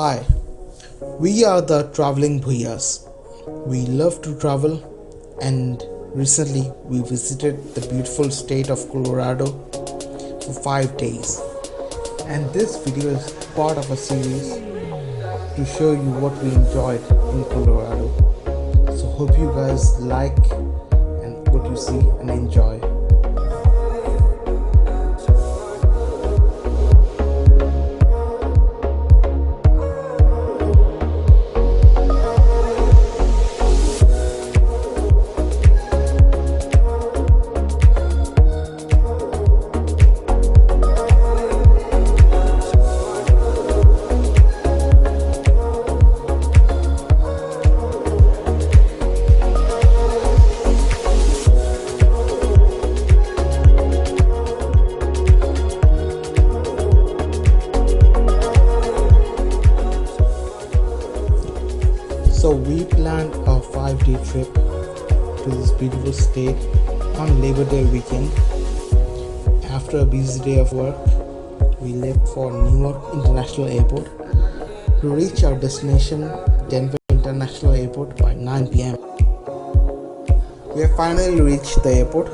Hi, we are the traveling Bhuiyas. We love to travel, and recently we visited the beautiful state of Colorado for 5 days. And this video is part of a series to show you what we enjoyed in Colorado. So hope you guys like and what you see and enjoy. So we planned a 5-day trip to this beautiful state on Labor Day weekend. After a busy day of work, we left for Newark International Airport to reach our destination, Denver International Airport, by 9 p.m. We have finally reached the airport.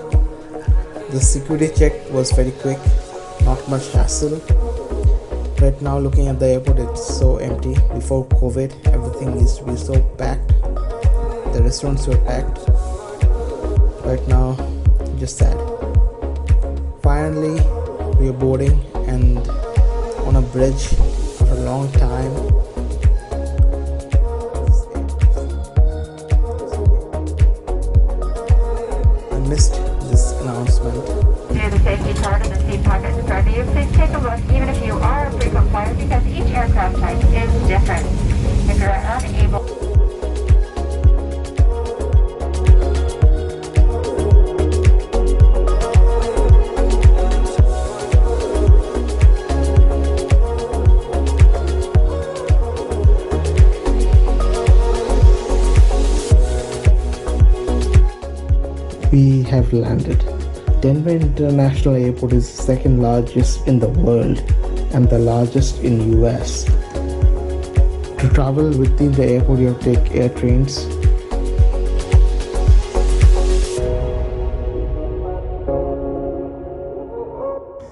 The security check was very quick, not much hassle. Right now, looking at the airport, it's so empty. Before COVID, everything used to be so packed. The restaurants were packed. Right now, just sad. Finally, we are boarding and on a bridge after a long time. I missed this announcement. Near the safety card and the seat pockets in front of you, please take a look, even if you are a frequent flyer, because each aircraft type is different. If you're unable... We have landed. Denver International Airport is the second largest in the world and the largest in US. To travel within the airport, you have to take air trains.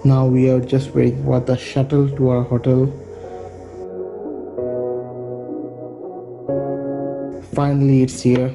Now we are just waiting for the shuttle to our hotel. Finally, it's here.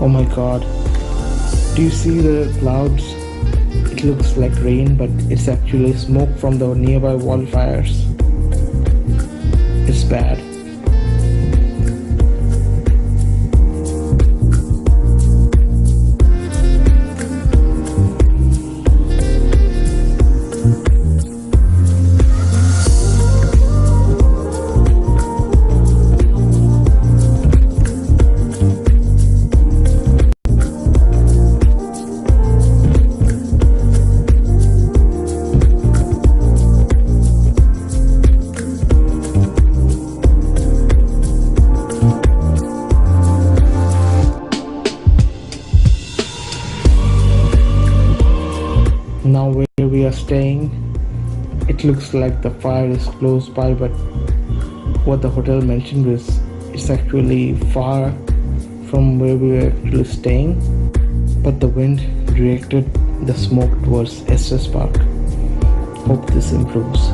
Oh my god. Do you see the clouds? It looks like rain, but it's actually smoke from the nearby wildfires. It's bad. Now where we are staying, it looks like the fire is close by, but what the hotel mentioned is it's actually far from where we were actually staying, but the wind directed the smoke towards Estes Park. Hope this improves.